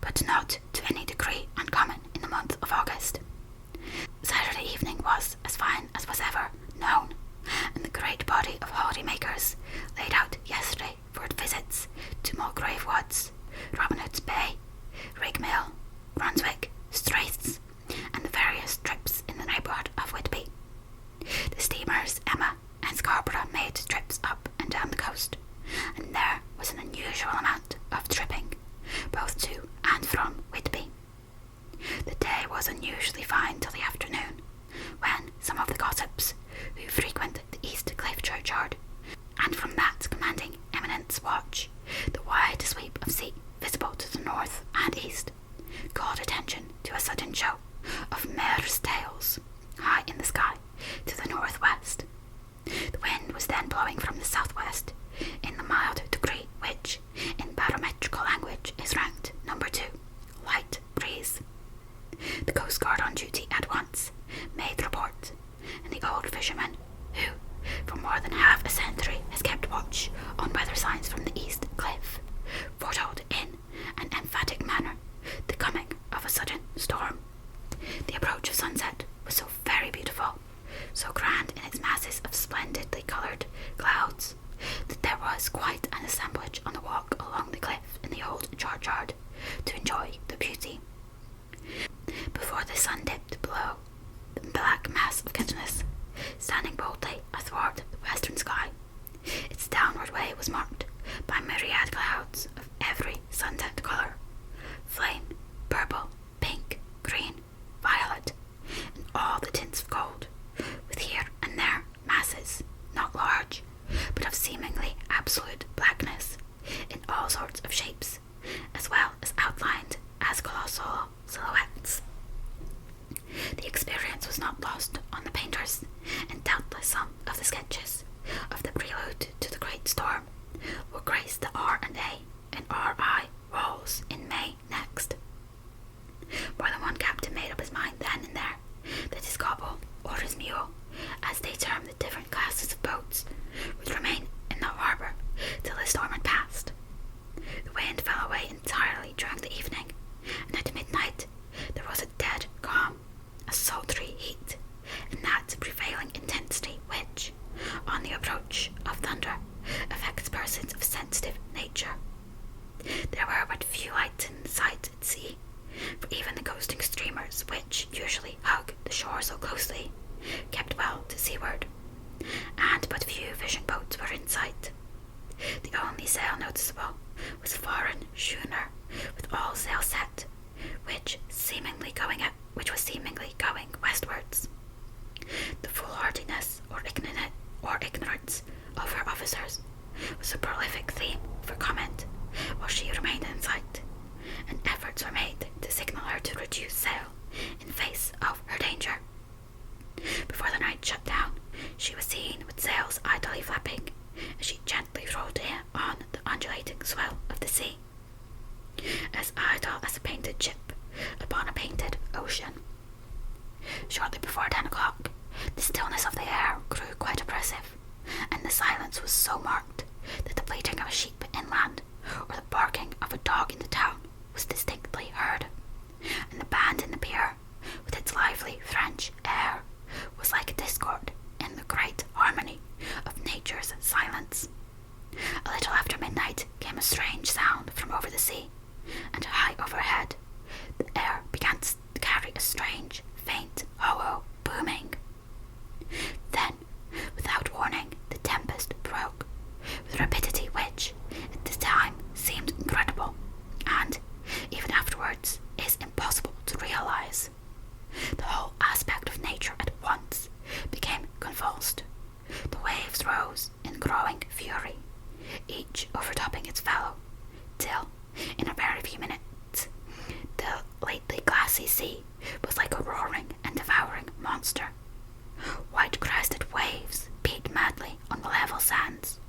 but not to any degree uncommon in the month of August. Saturday evening was as fine as was ever known, and the great body of holiday-makers laid out yesterday for visits to Mulgrave Woods, Robin Hood's Bay, Rigmill, Brunswick, Straiths, and the various trips in the neighbourhood of Whitby. The steamers Emma and Scarborough made trips up and down the coast, and there was an unusual amount of tripping, both to and from Whitby. The day was unusually fine till the afternoon, when some of the gossips who frequent the East Cliff churchyard, and from that commanding eminence watch the wide sweep of sea visible to the north and east, called attention to a sudden show of mares' tails high in the sky to the northwest. The wind was then blowing from the southwest in the mild degree which, in barometrical language, is ranked number 2, light breeze. The Coast Guard on duty at once made report, and the old fisherman, who for more than half a century has kept watch on weather signs from the East Cliff, foretold in an emphatic manner the coming of a sudden storm. The approach of sunset was so very beautiful, so grand in its masses of splendidly coloured clouds, that there was quite an assemblage on the walk along the cliff in the old churchyard to enjoy the beauty. Before the sun dipped below, the black mass of Kitchener, standing boldly athwart the western sky, its downward way was marked by myriad clouds of every sunset colour, flame, purple, pink, green, violet, and all the tints of gold, with here and there masses, not large, but of seemingly absolute blackness, in all sorts of shapes, as well as outlined as colossal silhouettes. The experience was not lost on the painters, and doubtless some of the sketches of the prelude to the great storm will grace the R&A and RI walls in May next. More than one captain made up his mind then and there that his gobble, or his mule, as they term the different classes of boats, would remain in the harbour till the storm had passed. The wind fell away entirely during the evening, and at midnight there was a dead calm, a sultry heat, and that prevailing intensity which, on the approach of thunder, affects persons of sensitive nature. There were but few lights in sight at sea, for even the coasting steamers, which usually hug the shore so closely, kept well to seaward, and but few fishing boats were in sight. The only sail noticeable was a foreign schooner with all sail set, which was seemingly going westwards. The foolhardiness or ignorance of her officers was a prolific theme for comment while she remained in sight, and efforts were made to signal her to reduce sail in face of her danger. Before the night shut down, she was seen with sails idly flapping as she gently rolled on the undulating swell of the sea, as idle as a painted ship upon a painted ocean. Shortly before 10 o'clock, the stillness of the air grew quite oppressive, and the silence was so marked that the bleating of a sheep inland, or the barking of a dog in the town, was distinctly heard, and the band in the pier, with its lively French air, was like a discord in the great harmony of nature's silence. A little after midnight came a strange sound from over the sea, and high overhead the air began to carry a strange, faint, hollow booming. Then, without warning, the tempest broke, with a rapidity which, at the time, seemed incredible, and, even afterwards, is impossible to realize. The whole aspect of nature at once became convulsed. The waves rose in growing fury, each overtopping its fellow, till, in a very few minutes, the lately glassy sea was like a roaring and devouring monster. White-crested waves beat madly on the level sands,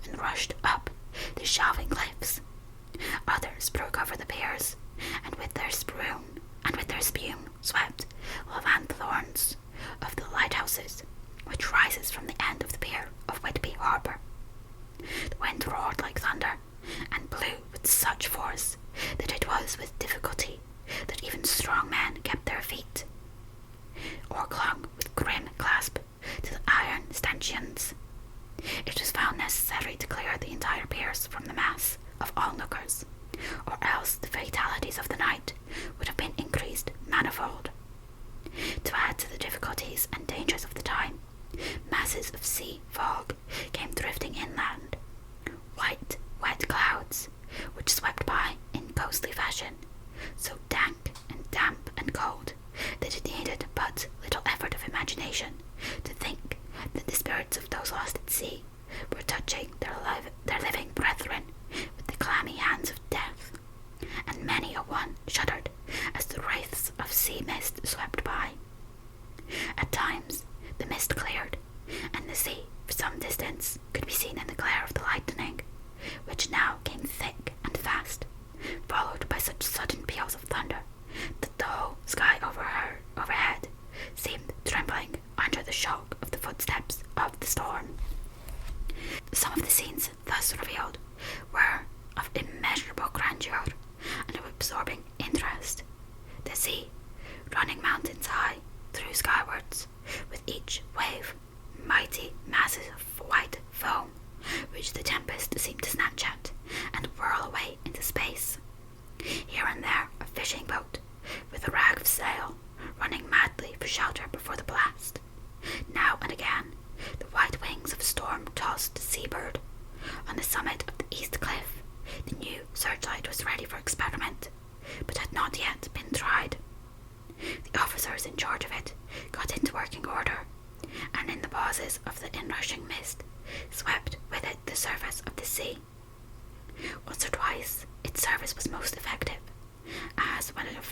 and rushed up the shelving cliffs. Others broke over the piers, and with their spume swept lanthorns of the lighthouses, which rises from the end of the pier of Whitby harbour. The wind roared like thunder, and blew with such force that it was with difficulty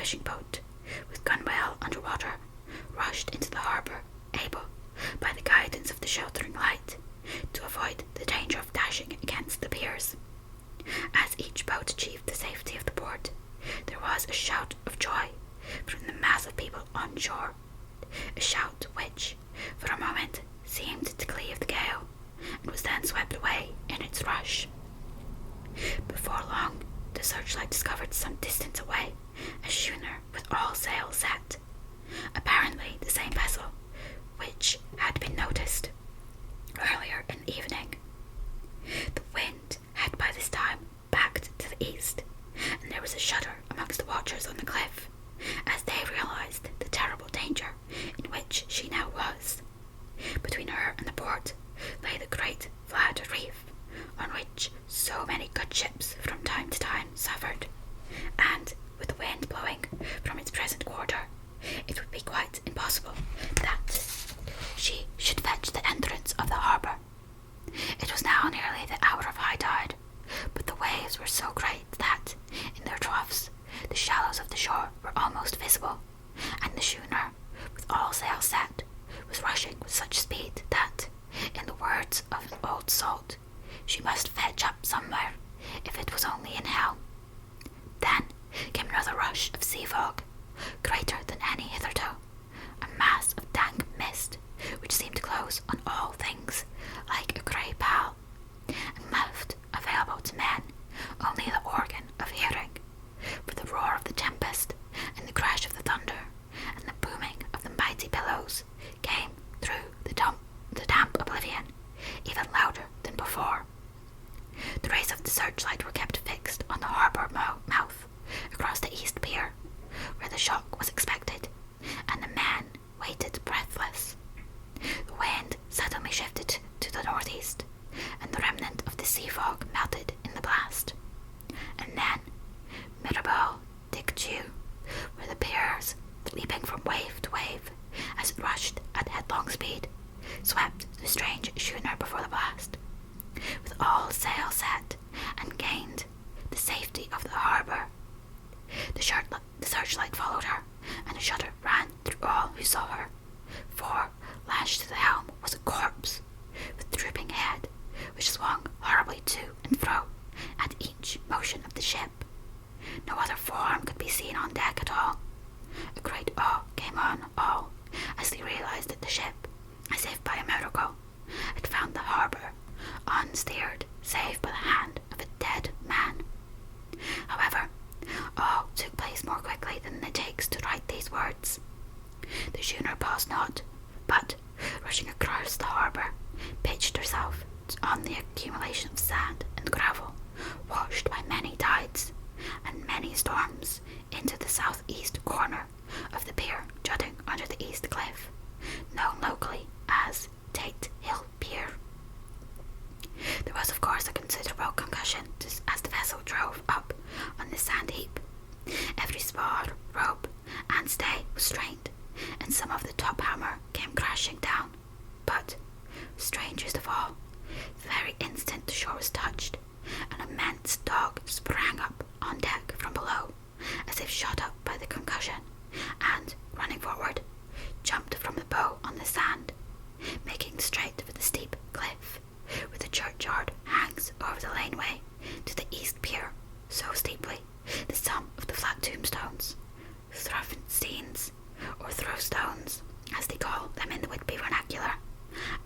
fishing boat, with gunwale underwater, rushed into the harbour, able, by the guidance of the sheltering light, to avoid the danger of dashing against the piers. As each boat achieved the safety of the port, there was a shout of joy from the mass of people on shore, a shout which, for a moment, seemed to cleave the gale, and was then swept away in its rush. Before long, the searchlight discovered some distance away a schooner with all sails set, apparently the same vessel which had been noticed earlier in the evening. The wind had by this time backed to the east, and there was a shudder amongst the watchers on the cliff as they realized the terrible danger in which she now was. Between her and the port lay the great flat reef, on which so many good ships from time to time suffered, and with the wind blowing from its present quarter, it would be quite impossible that she should fetch the entrance of the harbour. It was now nearly the hour of high tide, but the waves were so great that, in their troughs, the shallows of the shore were almost visible, and the schooner, with all sails set, was rushing with such speed that, in the words of an old salt, she must fetch up somewhere, if it was only in hell. Then came another rush of sea fog, greater than any hitherto, a mass of dank mist, which seemed to close on all things like a grey pall, and left available to men only the organ of hearing, for the roar of the tempest, and the crash of the thunder, and the booming of the mighty billows came through the damp oblivion, even louder than before. The rays of the searchlight were kept fixed on the harbour mouth across the east pier, where the shock was expected, and the men waited breathless. The wind suddenly shifted to the northeast, and the remnant of the sea fog melted in the blast. And then, Mirabelle, Dick-Dew, were the piers, leaping from wave to wave as it rushed at headlong speed, swept the strange schooner before the blast, with all sail set, and gained the safety of the harbour. The searchlight followed her, and a shudder ran through all who saw her, for lashed to the helm was a corpse, with drooping head, which swung horribly to and fro at each motion of the ship. No other form could be seen on deck at all. A great awe came on all as they realized that the ship, as if by a miracle, had found the harbour, unsteered save by the hand of a dead man. However, all took place more quickly than it takes to write these words. The schooner paused not, but, rushing across the harbour, pitched herself on the accumulation of sand and gravel, washed by many tides and many storms, into the southeast corner of the pier jutting under the east cliff, known locally as Tate Hill Pier. There was, of course, a considerable concussion as the vessel drove up on the sand heap. Every spar, rope, and stay was strained, and some of the top hammer came crashing down. But, strangest of all, the very instant the shore was touched, an immense dog sprang up on deck from below, as if shot up by the concussion, and, running forward, jumped from the bow on the sand, making straight for the steep cliff, where the churchyard hangs over the laneway to the east pier so steeply that some of the flat tombstones, Thruffensteins, or Throwstones, as they call them in the Whitby vernacular,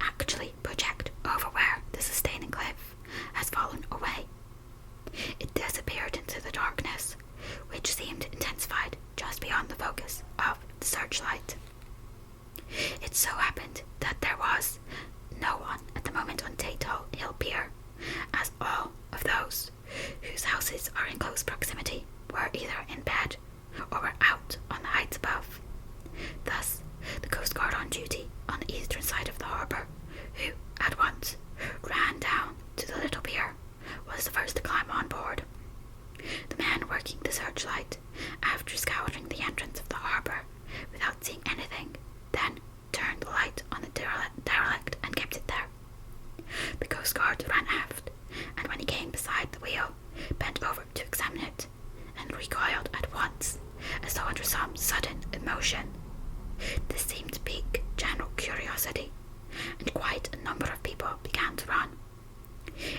actually project over where the sustaining cliff has fallen away. It disappeared into the darkness, which seemed intensified just beyond the focus of the searchlight. It so happened that there was no one at the moment on Tate Hill Pier, as all of those whose houses are in close proximity were either in bed or were out on the heights above. Thus, the Coast Guard on duty on the eastern side of the harbour, who, at once, ran down to the little pier, was the first to climb on board. The man working the searchlight, after scouring the entrance of the harbour without seeing anything, then turned the light on the derelict and kept it there. The Coast Guard ran aft, and when he came beside the wheel, bent over to examine it, and recoiled at once as though under some sudden emotion. This seemed to pique general curiosity, and quite a number of people began to run.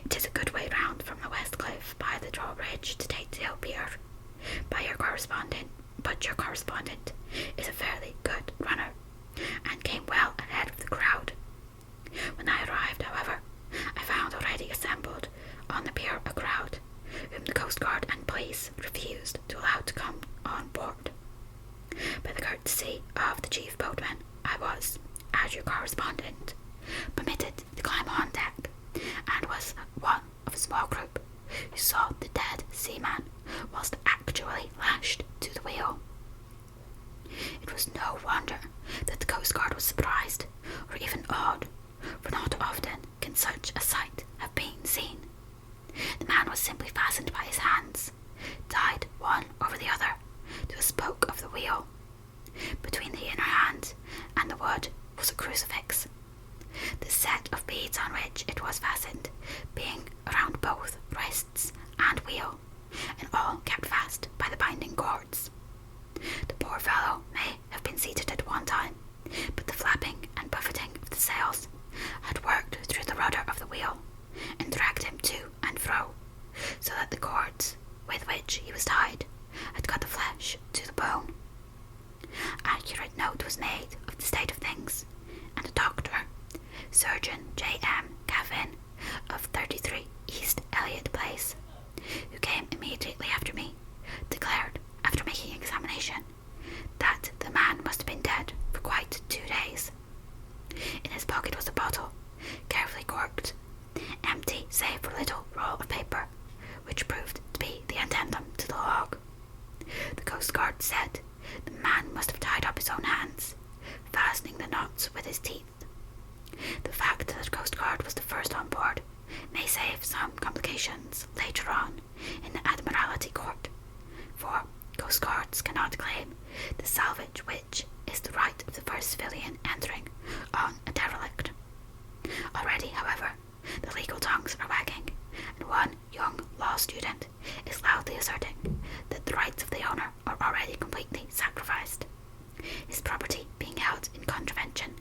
It is a good way round from the West Cliff by the drawbridge to Tatedale Pier, but your correspondent is a fairly good runner, and came well ahead of the crowd. When I arrived, however, I found already assembled on the pier a crowd, whom the Coast Guard and police refused to allow to come on board. By the courtesy of the chief boatman, I was, as your correspondent, permitted to climb on deck, and was one of a small group who saw the dead seaman whilst actually lashed to the wheel. It was no wonder that the Coast Guard was surprised, or even awed, for not often can such a sight have been seen. The man was simply fastened by his hands, tied one over the other, to a spoke of the wheel. Between the inner hand and the wood was a crucifix, the set of beads on which it was fastened being around both wrists and wheel, and all kept fast by the binding cords. The poor fellow may have been seated at one time, but the flapping and buffeting of the sails had worked through the rudder of the wheel, and dragged him to and fro, so that the cords with which he was tied had cut the flesh to the bone. Accurate note was made of the state of things, and a doctor, Surgeon J.M. Caffin, of 33 East Elliot Place, who came immediately after me, declared, after making examination, that the man must have been dead for quite 2 days. In his pocket was a bottle, carefully corked, empty save for a little roll of paper, which proved to be the addendum to the log. The Coast Guard said the man must have tied up his own hands, fastening the knots with his teeth. The fact that the Coast Guard was the first on board may save some complications later on in the Admiralty Court, for Coast Guards cannot claim the salvage which is the right of the first civilian entering on a derelict. Already, however, the legal tongues are wagging, and one young law student is loudly asserting that the rights of the owner are already completely sacrificed, his property being held in contravention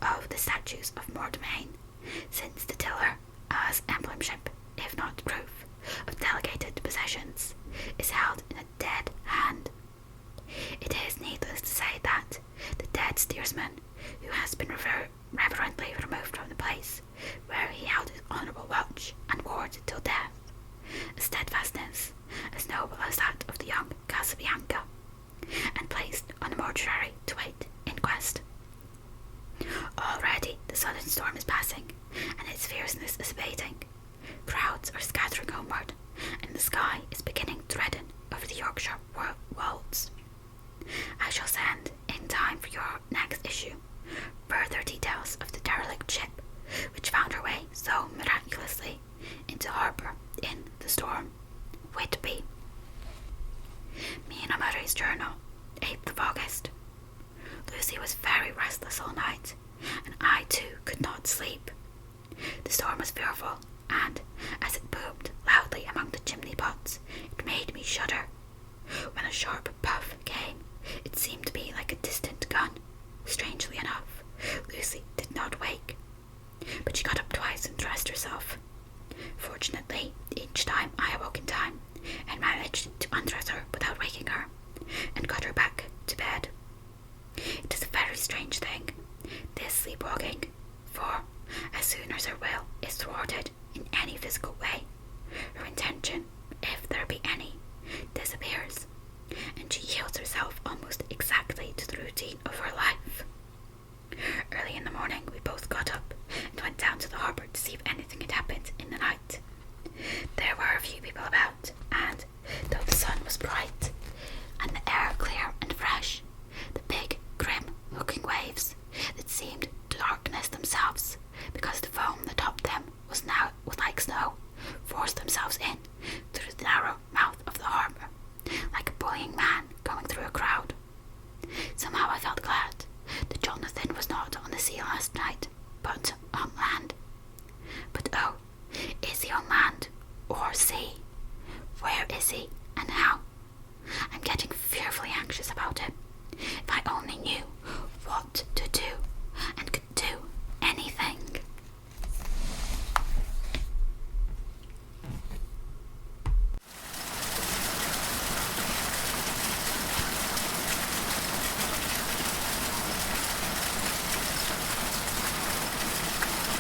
of the statutes of mortmain, since the tiller, as emblemship, if not proof, of delegated possessions, is held in a dead hand. It is needless to say that the dead steersman, who has been reverently removed from the place where he held his honourable watch and ward till death, a steadfastness as noble as that of the young Casabianca, and placed on a mortuary to wait inquest. Already the sudden storm is passing, and its fierceness is abating. Crowds are scattering homeward, and the sky is beginning to redden over the Yorkshire wolds. I shall send, in time for your next issue, further details of the derelict ship which found her way so miraculously into harbour in the storm. Whitby. Mina Murray's Journal, 8th of August. Lucy was very restless all night, and I too could not sleep. The storm was fearful, and as it boomed loudly among the chimney pots, it made me shudder. When a sharp puff came, it seemed to be like a distant gun. Strangely enough, Lucy did not wake, but she got up twice and dressed herself. Fortunately, each time I awoke in time, and managed to undress her without waking her, and got her back to bed. It is a very strange thing, this sleepwalking, for as soon as her will is thwarted in any physical way, her intention, if there be any, disappears, and she yields herself almost exactly to the routine of her life. Early in the morning we both got up and went down to the harbour to see if anything had happened in the night. There were a few people about, and though the sun was bright and the air clear and fresh, the big, grim looking waves that seemed to darkness themselves because the foam that topped them was like snow, forced themselves in through the narrow mouth of the harbour, like a bullying man going through a crowd. Somehow I felt glad that Jonathan was not on the sea last night, but on land. But oh, is he on land or sea? Where is he?